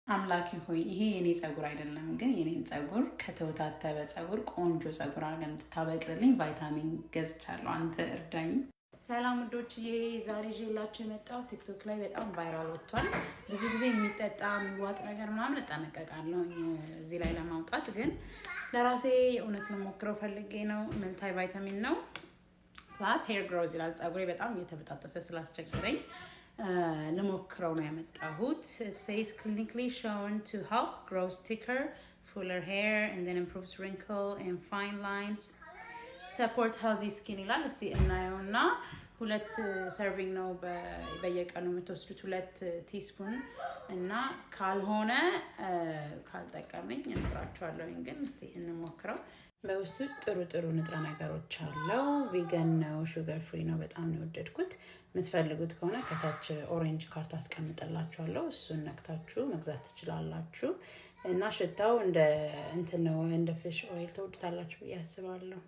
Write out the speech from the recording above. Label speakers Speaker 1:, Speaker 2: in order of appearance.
Speaker 1: አምላኬ ሆይ ይሄ የኔ ጸጉር አይደለም፣ ግን የኔን ጸጉር ከተወታተበ ጸጉር ቆንጆ ጸጉር አድርገህ እንድታበቅልልኝ ቫይታሚን ገዝቻለሁ። አንተ እርዳኝ። ሰላም ውዶችዬ፣ ዛሬ ይዤላችሁ የመጣው ቲክቶክ ላይ በጣም ቫይራል ወጥቷል። ብዙ ጊዜ የሚጠጣ የሚዋጥ ነገር ምናምን እጠነቀቃለሁ እዚህ ላይ ለማውጣት፣ ግን ለራሴ እውነት ልሞክረው ፈልጌ ነው። መልታይ ቫይታሚን ነው ፕላስ ሄር ግሮዝ ይላል። ጸጉሬ በጣም እየተበጣጠሰ ስላስቸገረኝ ልሞክረው ነው ያመጣሁት። It says clinically shown to help grow thicker, fuller hair and then improves wrinkle and fine lines, support healthy skin ይላል። እስቲ እናየውና 2 ሰርቪንግ ነው በየቀኑ የምትወስዱት 2 ቲስፑን እና ካልሆነ ካልጠቀመኝ እንብራችኋለሁ። ግን እስቲ እንሞክረው። በውስጡ ጥሩ ንጥረ ነገሮች አለው። ቪጋን ነው፣ ሹገር ፍሪ ነው። በጣም ነው የወደድኩት። የምትፈልጉት ከሆነ ከታች ኦሬንጅ ካርት አስቀምጥላችኋለሁ። እሱን ነክታችሁ መግዛት ትችላላችሁ። እና ሽታው እንደ እንትን ነው፣ እንደ ፊሽ ኦይል ተወዱታላችሁ ብዬ አስባለሁ።